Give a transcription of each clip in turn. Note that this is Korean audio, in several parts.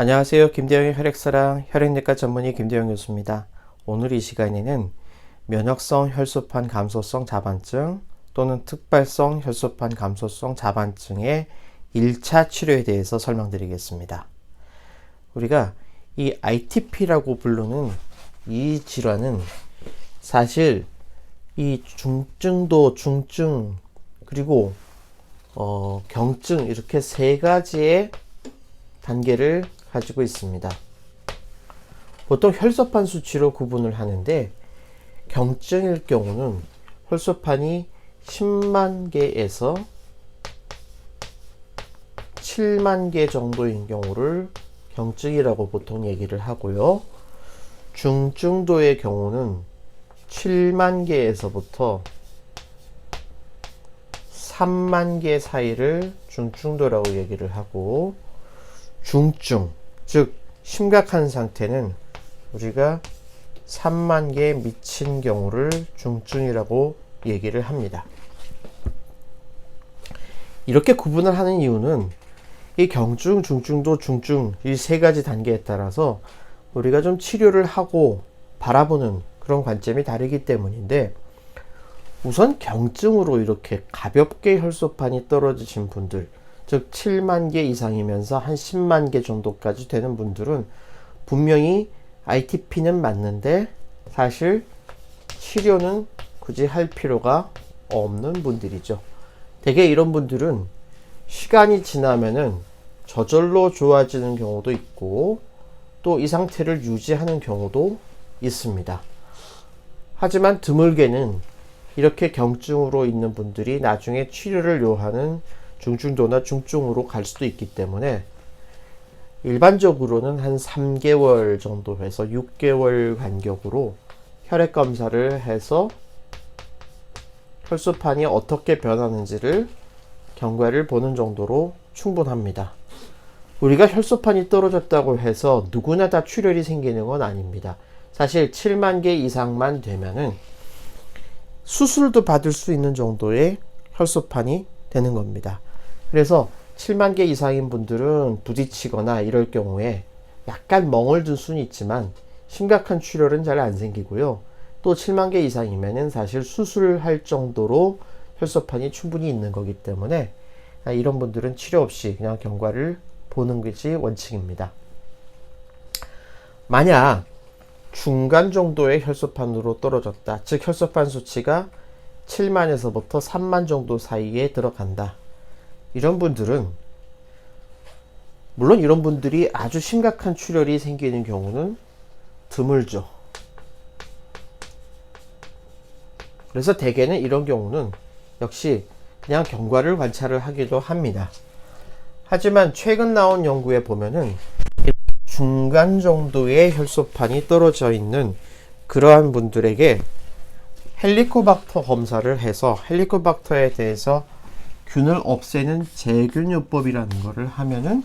안녕하세요. 김대영의 혈액사랑 혈액내과 전문의 김대영 교수입니다. 오늘 이 시간에는 면역성 혈소판 감소성 자반증 또는 특발성 혈소판 감소성 자반증의 1차 치료에 대해서 설명드리겠습니다. 우리가 이 ITP라고 부르는 이 질환은 사실 이 중증도 중증 그리고 경증 이렇게 세 가지의 단계를 가지고 있습니다. 보통 혈소판 수치로 구분을 하는데 경증일 경우는 혈소판이 10만 개에서 7만 개 정도인 경우를 경증이라고 보통 얘기를 하고요. 중증도의 경우는 7만 개에서부터 3만 개 사이를 중증도라고 얘기를 하고, 중증, 즉 심각한 상태는 우리가 3만 개에 미친 경우를 중증이라고 얘기를 합니다. 이렇게 구분을 하는 이유는 이 경증, 중증도, 중증 이 세 가지 단계에 따라서 우리가 좀 치료를 하고 바라보는 그런 관점이 다르기 때문인데, 우선 경증으로 이렇게 가볍게 혈소판이 떨어지신 분들, 즉 7만 개 이상이면서 한 10만 개 정도까지 되는 분들은 분명히 ITP는 맞는데 사실 치료는 굳이 할 필요가 없는 분들이죠. 대개 이런 분들은 시간이 지나면은 저절로 좋아지는 경우도 있고 또 이 상태를 유지하는 경우도 있습니다. 하지만 드물게는 이렇게 경증으로 있는 분들이 나중에 치료를 요하는 중증도나 중증으로 갈 수도 있기 때문에 일반적으로는 한 3개월 정도 해서 6개월 간격으로 혈액 검사를 해서 혈소판이 어떻게 변하는지를 경과를 보는 정도로 충분합니다. 우리가 혈소판이 떨어졌다고 해서 누구나 다 출혈이 생기는 건 아닙니다. 사실 7만 개 이상만 되면은 수술도 받을 수 있는 정도의 혈소판이 되는 겁니다. 그래서 7만 개 이상인 분들은 부딪히거나 이럴 경우에 약간 멍을 든 수는 있지만 심각한 출혈은 잘 안 생기고요. 또 7만 개 이상이면은 사실 수술할 정도로 혈소판이 충분히 있는 거기 때문에 이런 분들은 치료 없이 그냥 경과를 보는 것이 원칙입니다. 만약 중간 정도의 혈소판으로 떨어졌다, 즉 혈소판 수치가 7만에서부터 3만 정도 사이에 들어간다, 이런 분들은, 물론 이런 분들이 아주 심각한 출혈이 생기는 경우는 드물죠. 그래서 대개는 이런 경우는 역시 그냥 경과를 관찰을 하기도 합니다. 하지만 최근 나온 연구에 보면은 중간 정도의 혈소판이 떨어져 있는 그러한 분들에게 헬리코박터 검사를 해서 헬리코박터에 대해서 균을 없애는 제균요법이라는 것을 하면은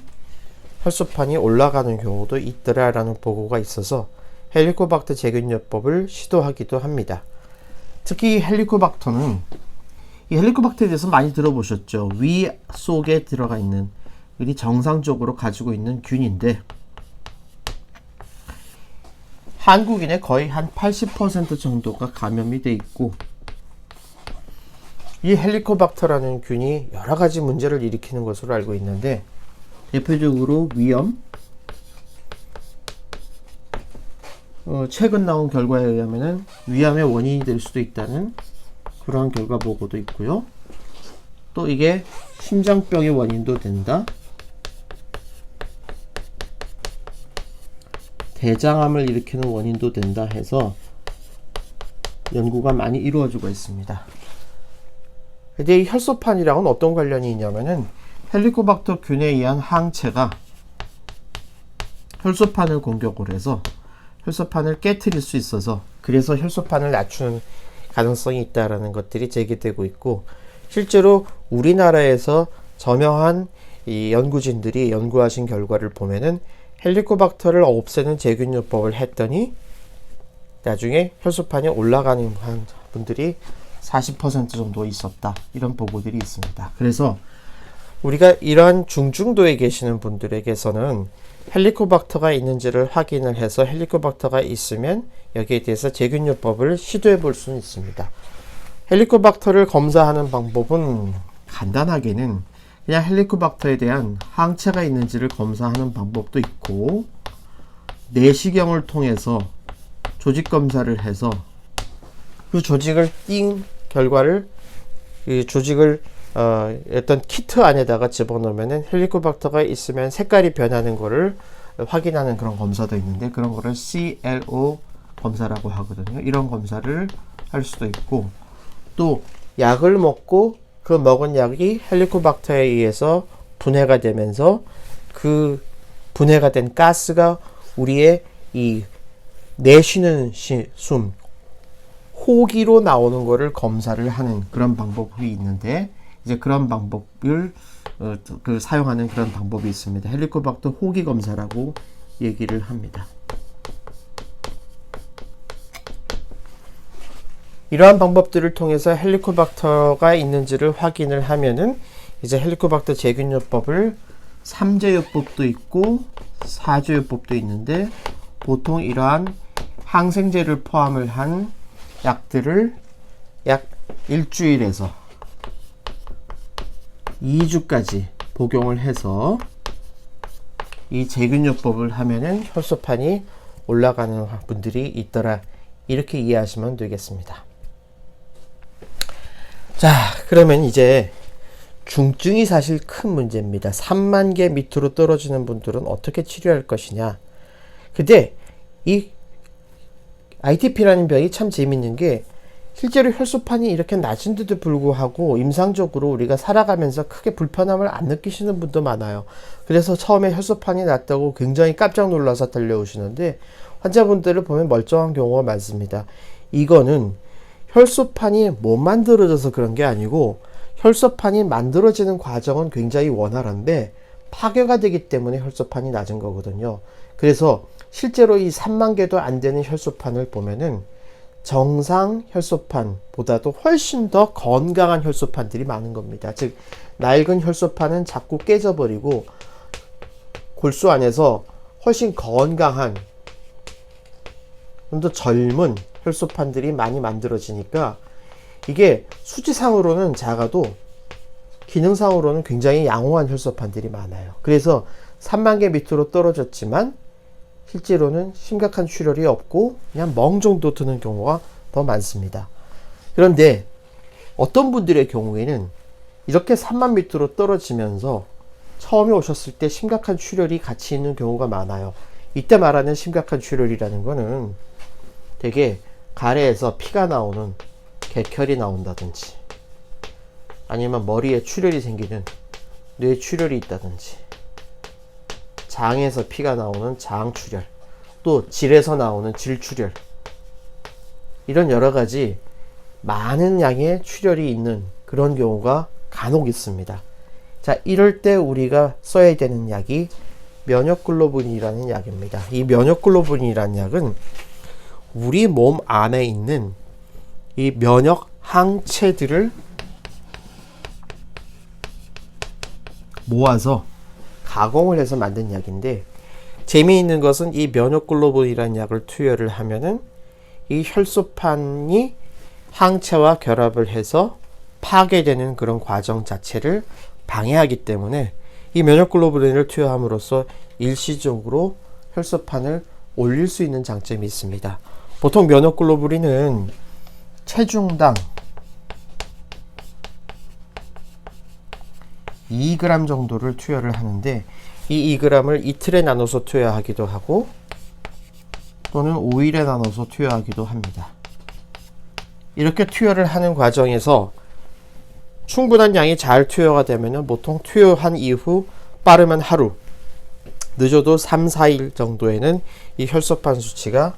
혈소판이 올라가는 경우도 있더라라는 보고가 있어서 헬리코박터 제균요법을 시도하기도 합니다. 특히 헬리코박터는, 이 헬리코박터에 대해서 많이 들어보셨죠? 위 속에 들어가 있는, 우리 정상적으로 가지고 있는 균인데 한국인의 거의 한 80% 정도가 감염이 돼 있고, 이 헬리코박터라는 균이 여러 가지 문제를 일으키는 것으로 알고 있는데, 대표적으로 위염, 최근 나온 결과에 의하면 위암의 원인이 될 수도 있다는 그러한 결과 보고도 있고요. 또 이게 심장병의 원인도 된다, 대장암을 일으키는 원인도 된다 해서 연구가 많이 이루어지고 있습니다. 근데 이 혈소판이랑은 어떤 관련이 있냐면은 헬리코박터 균에 의한 항체가 혈소판을 공격을 해서 혈소판을 깨트릴 수 있어서, 그래서 혈소판을 낮추는 가능성이 있다라는 것들이 제기되고 있고, 실제로 우리나라에서 저명한 이 연구진들이 연구하신 결과를 보면은 헬리코박터를 없애는 제균요법을 했더니 나중에 혈소판이 올라가는 분들이 40% 정도 있었다, 이런 보고들이 있습니다. 그래서 우리가 이러한 중증도에 계시는 분들에게서는 헬리코박터가 있는지를 확인을 해서 헬리코박터가 있으면 여기에 대해서 제균요법을 시도해 볼 수는 있습니다. 헬리코박터를 검사하는 방법은 간단하게는 그냥 헬리코박터에 대한 항체가 있는지를 검사하는 방법도 있고, 내시경을 통해서 조직 검사를 해서 그 조직을 띈 결과를 이 조직을 어떤 키트 안에다가 집어넣으면 헬리코박터가 있으면 색깔이 변하는 거를 확인하는 그런 검사도 있는데, 그런 거를 CLO 검사라고 하거든요. 이런 검사를 할 수도 있고, 또 약을 먹고 그 먹은 약이 헬리코박터에 의해서 분해가 되면서 그 분해가 된 가스가 우리의 이 내쉬는 숨, 호기로 나오는 거를 검사를 하는 그런 방법이 있는데, 이제 그런 방법을 사용하는 그런 방법이 있습니다. 헬리코박터 호기 검사라고 얘기를 합니다. 이러한 방법들을 통해서 헬리코박터가 있는지를 확인을 하면은 이제 헬리코박터 제균요법을 3제요법도 있고 4제요법도 있는데, 보통 이러한 항생제를 포함을 한 약들을 약 일주일에서 2주까지 복용을 해서 이 제균요법을 하면은 혈소판이 올라가는 분들이 있더라, 이렇게 이해하시면 되겠습니다. 자, 그러면 이제 중증이 사실 큰 문제입니다. 3만 개 밑으로 떨어지는 분들은 어떻게 치료할 것이냐. 근데 이 ITP라는 병이 참 재밌는 게, 실제로 혈소판이 이렇게 낮은데도 불구하고 임상적으로 우리가 살아가면서 크게 불편함을 안 느끼시는 분도 많아요. 그래서 처음에 혈소판이 낮다고 굉장히 깜짝 놀라서 달려오시는데, 환자분들을 보면 멀쩡한 경우가 많습니다. 이거는 혈소판이 못 만들어져서 그런 게 아니고, 혈소판이 만들어지는 과정은 굉장히 원활한데 파괴가 되기 때문에 혈소판이 낮은 거거든요. 그래서 실제로 이 3만 개도 안 되는 혈소판을 보면은 정상 혈소판보다도 훨씬 더 건강한 혈소판들이 많은 겁니다. 즉, 낡은 혈소판은 자꾸 깨져버리고 골수 안에서 훨씬 건강한, 좀 더 젊은 혈소판들이 많이 만들어지니까, 이게 수치상으로는 작아도 기능상으로는 굉장히 양호한 혈소판들이 많아요. 그래서 3만 개 밑으로 떨어졌지만 실제로는 심각한 출혈이 없고 그냥 멍 정도 드는 경우가 더 많습니다. 그런데 어떤 분들의 경우에는 이렇게 3만 밑으로 떨어지면서 처음에 오셨을 때 심각한 출혈이 같이 있는 경우가 많아요. 이때 말하는 심각한 출혈이라는 거는 되게 가래에서 피가 나오는, 객혈이 나온다든지, 아니면 머리에 출혈이 생기는 뇌 출혈이 있다든지, 장에서 피가 나오는 장출혈, 또 질에서 나오는 질출혈, 이런 여러 가지 많은 양의 출혈이 있는 그런 경우가 간혹 있습니다. 자, 이럴 때 우리가 써야 되는 약이 면역글로불린이라는 약입니다. 이 면역글로불린이라는 약은 우리 몸 안에 있는 이 면역 항체들을 모아서 가공을 해서 만든 약인데, 재미있는 것은 이 면역글로불린이라는 약을 투여를 하면은 이 혈소판이 항체와 결합을 해서 파괴되는 그런 과정 자체를 방해하기 때문에 이 면역글로불린을 투여함으로써 일시적으로 혈소판을 올릴 수 있는 장점이 있습니다. 보통 면역글로불린은 체중당 2g 정도를 투여를 하는데, 이 2g을 이틀에 나눠서 투여하기도 하고 또는 5일에 나눠서 투여하기도 합니다. 이렇게 투여를 하는 과정에서 충분한 양이 잘 투여가 되면 보통 투여한 이후 빠르면 하루, 늦어도 3, 4일 정도에는 이 혈소판 수치가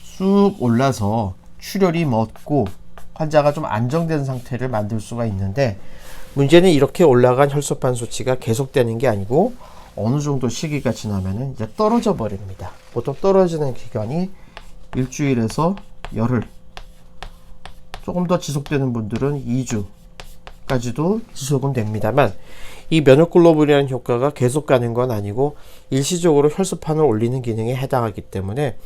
쑥 올라서 출혈이 멎고 환자가 좀 안정된 상태를 만들 수가 있는데, 문제는 이렇게 올라간 혈소판 수치가 계속되는 게 아니고 어느 정도 시기가 지나면은 이제 떨어져 버립니다. 보통 떨어지는 기간이 일주일에서 열흘, 조금 더 지속되는 분들은 2주까지도 지속은 됩니다만, 이 면역글로불이라는 효과가 계속 가는 건 아니고 일시적으로 혈소판을 올리는 기능에 해당하기 때문에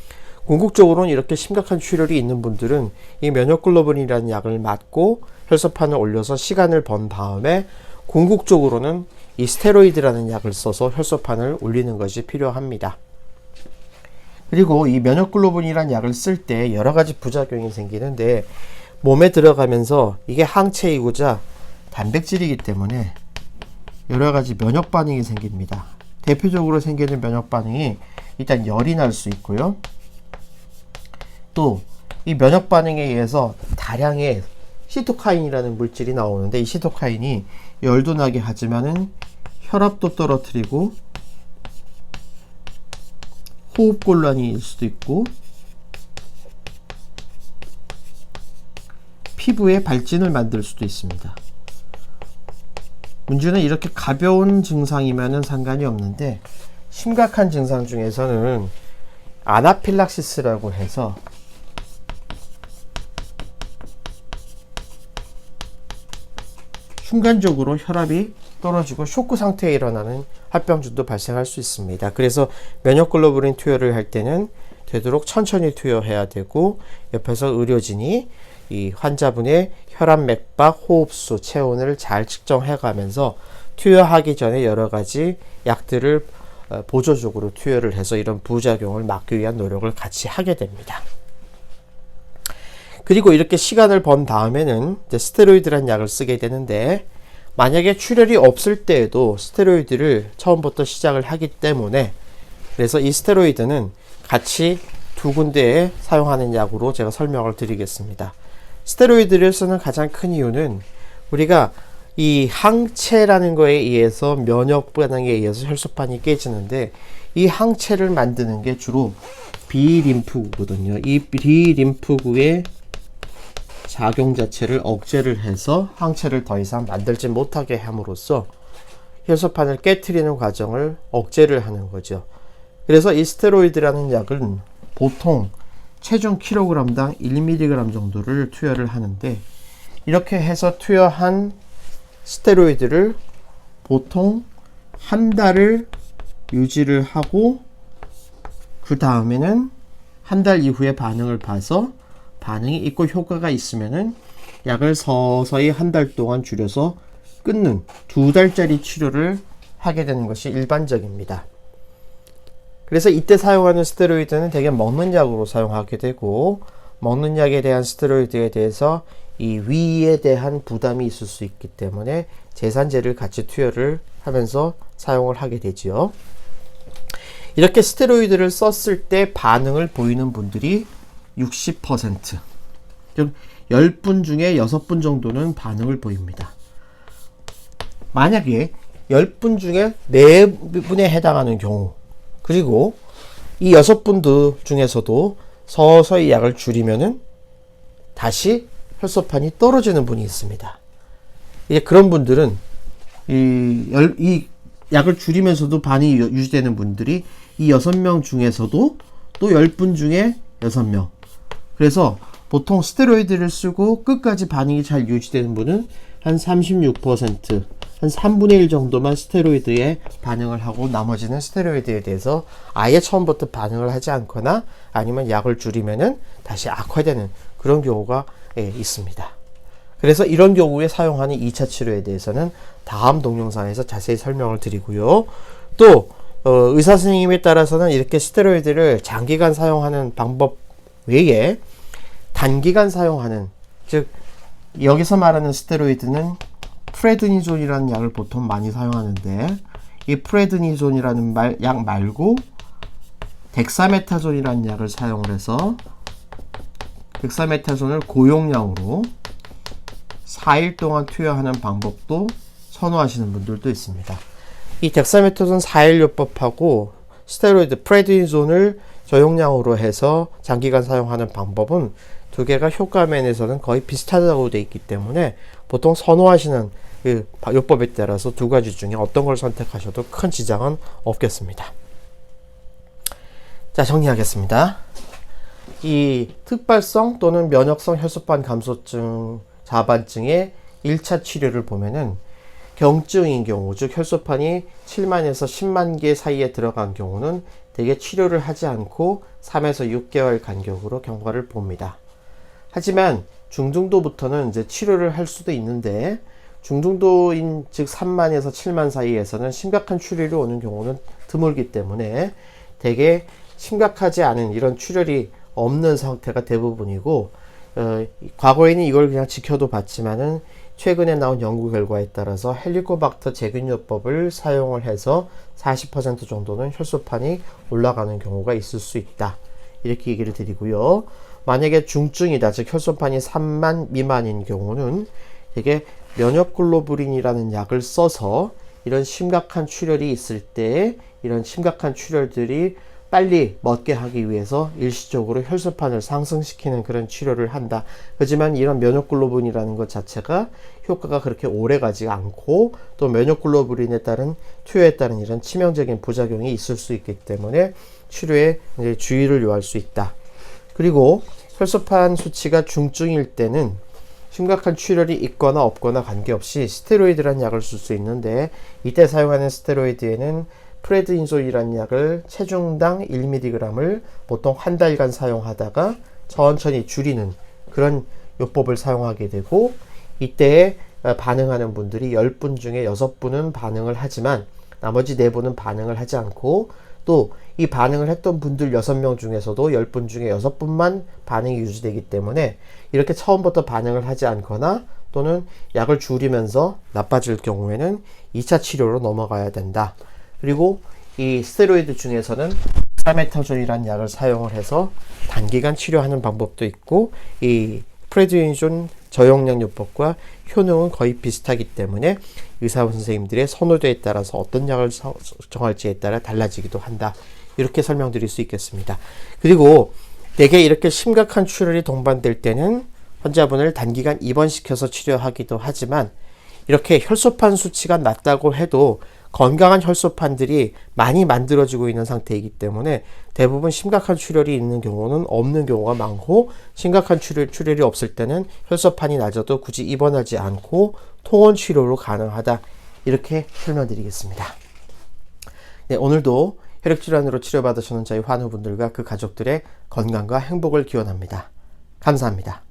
궁극적으로는 이렇게 심각한 출혈이 있는 분들은 이 면역글로불이라는 약을 맞고 혈소판을 올려서 시간을 번 다음에 궁극적으로는 이 스테로이드라는 약을 써서 혈소판을 올리는 것이 필요합니다. 그리고 이 면역글로불이라는 약을 쓸 때 여러 가지 부작용이 생기는데 몸에 들어가면서 이게 항체이고자 단백질이기 때문에 여러 가지 면역 반응이 생깁니다. 대표적으로 생기는 면역 반응이 일단 열이 날 수 있고요. 또 이 면역 반응에 의해서 다량의 시토카인이라는 물질이 나오는데 이 시토카인이 열도 나게 하지만은 혈압도 떨어뜨리고 호흡곤란일 수도 있고 피부에 발진을 만들 수도 있습니다. 문제는 이렇게 가벼운 증상이면은 상관이 없는데 심각한 증상 중에서는 아나필락시스라고 해서 순간적으로 혈압이 떨어지고 쇼크 상태에 일어나는 합병증도 발생할 수 있습니다. 그래서 면역글로불린 투여를 할 때는 되도록 천천히 투여해야 되고 옆에서 의료진이 이 환자분의 혈압, 맥박, 호흡수, 체온을 잘 측정해 가면서 투여하기 전에 여러 가지 약들을 보조적으로 투여를 해서 이런 부작용을 막기 위한 노력을 같이 하게 됩니다. 그리고 이렇게 시간을 번 다음에는 이제 스테로이드라는 약을 쓰게 되는데 만약에 출혈이 없을 때에도 스테로이드를 처음부터 시작을 하기 때문에 그래서 이 스테로이드는 같이 두 군데에 사용하는 약으로 제가 설명을 드리겠습니다. 스테로이드를 쓰는 가장 큰 이유는 우리가 이 항체라는 거에 의해서 면역 반응에 의해서 혈소판이 깨지는데 이 항체를 만드는 게 주로 B림프구거든요. 이 B림프구의 작용 자체를 억제를 해서 항체를 더 이상 만들지 못하게 함으로써 혈소판을 깨트리는 과정을 억제를 하는 거죠. 그래서 이 스테로이드라는 약은 보통 체중 킬로그램당 1mg 정도를 투여를 하는데 이렇게 해서 투여한 스테로이드를 보통 한 달을 유지를 하고 그 다음에는 한 달 이후에 반응을 봐서 반응이 있고 효과가 있으면은 약을 서서히 한 달 동안 줄여서 끊는 2달짜리 치료를 하게 되는 것이 일반적입니다. 그래서 이때 사용하는 스테로이드는 대개 먹는 약으로 사용하게 되고 먹는 약에 대한 스테로이드에 대해서 이 위에 대한 부담이 있을 수 있기 때문에 제산제를 같이 투여를 하면서 사용을 하게 되지요. 이렇게 스테로이드를 썼을 때 반응을 보이는 분들이 60%, 즉 10분 중에 6분 정도는 반응을 보입니다. 만약에 10분 중에 4분에 해당하는 경우 그리고 이 6분 중에서도 서서히 약을 줄이면은 다시 혈소판이 떨어지는 분이 있습니다. 이제 그런 분들은 이 약을 줄이면서도 반응이 유지되는 분들이 이 6명 중에서도 또 10분 중에 6명. 그래서 보통 스테로이드를 쓰고 끝까지 반응이 잘 유지되는 분은 한 36%, 한 3분의 1 정도만 스테로이드에 반응을 하고 나머지는 스테로이드에 대해서 아예 처음부터 반응을 하지 않거나 아니면 약을 줄이면은 다시 악화되는 그런 경우가 있습니다. 그래서 이런 경우에 사용하는 2차 치료에 대해서는 다음 동영상에서 자세히 설명을 드리고요. 또 의사 선생님에 따라서는 이렇게 스테로이드를 장기간 사용하는 방법 외에 단기간 사용하는, 즉 여기서 말하는 스테로이드는 프레드니존이라는 약을 보통 많이 사용하는데 이 프레드니존이라는 약 말고 덱사메타존이라는 약을 사용을 해서 덱사메타존을 고용량으로 4일 동안 투여하는 방법도 선호하시는 분들도 있습니다. 이 덱사메타존 4일 요법하고 스테로이드 프레드니존을 저용량으로 해서 장기간 사용하는 방법은 두 개가 효과 면에서는 거의 비슷하다고 되어 있기 때문에 보통 선호하시는 그 요법에 따라서 두 가지 중에 어떤 걸 선택하셔도 큰 지장은 없겠습니다. 자, 정리하겠습니다. 이 특발성 또는 면역성 혈소판 감소증 자반증의 1차 치료를 보면은 경증인 경우, 즉 혈소판이 7만에서 10만 개 사이에 들어간 경우는 대개 치료를 하지 않고 3에서 6개월 간격으로 경과를 봅니다. 하지만 중등도부터는 이제 치료를 할 수도 있는데, 중등도인 즉 3만에서 7만 사이에서는 심각한 출혈이 오는 경우는 드물기 때문에 대개 심각하지 않은 이런 출혈이 없는 상태가 대부분이고, 과거에는 이걸 그냥 지켜도 봤지만은 최근에 나온 연구 결과에 따라서 헬리코박터 제균요법을 사용을 해서 40% 정도는 혈소판이 올라가는 경우가 있을 수 있다, 이렇게 얘기를 드리고요. 만약에 중증이다, 즉 혈소판이 3만 미만인 경우는 되게 면역글로불린이라는 약을 써서 이런 심각한 출혈이 있을 때 이런 심각한 출혈들이 빨리 멎게 하기 위해서 일시적으로 혈소판을 상승시키는 그런 치료를 한다. 하지만 이런 면역글로불린이라는 것 자체가 효과가 그렇게 오래 가지 않고, 또 면역글로불린에 따른 투여에 따른 이런 치명적인 부작용이 있을 수 있기 때문에 치료에 이제 주의를 요할 수 있다. 그리고 혈소판 수치가 중증일 때는 심각한 출혈이 있거나 없거나 관계없이 스테로이드라는 약을 쓸 수 있는데, 이때 사용하는 스테로이드에는 프레드니솔이라는 약을 체중당 1mg을 보통 한 달간 사용하다가 천천히 줄이는 그런 요법을 사용하게 되고, 이때에 반응하는 분들이 10분 중에 6분은 반응을 하지만 나머지 4분은 반응을 하지 않고, 또 이 반응을 했던 분들 6명 중에서도 10분 중에 6분만 반응이 유지되기 때문에 이렇게 처음부터 반응을 하지 않거나 또는 약을 줄이면서 나빠질 경우에는 2차 치료로 넘어가야 된다. 그리고 이 스테로이드 중에서는 엑사메타존이라는 약을 사용을 해서 단기간 치료하는 방법도 있고, 이 프레드니존 저용량 요법과 효능은 거의 비슷하기 때문에 의사 선생님들의 선호도에 따라서 어떤 약을 정할지에 따라 달라지기도 한다, 이렇게 설명드릴 수 있겠습니다. 그리고 대개 이렇게 심각한 출혈이 동반될 때는 환자분을 단기간 입원시켜서 치료하기도 하지만, 이렇게 혈소판 수치가 낮다고 해도 건강한 혈소판들이 많이 만들어지고 있는 상태이기 때문에 대부분 심각한 출혈이 있는 경우는 없는 경우가 많고, 심각한 출혈이 없을 때는 혈소판이 낮아도 굳이 입원하지 않고 통원 치료로 가능하다, 이렇게 설명드리겠습니다. 네, 오늘도 혈액질환으로 치료받으시는 저희 환우분들과 그 가족들의 건강과 행복을 기원합니다. 감사합니다.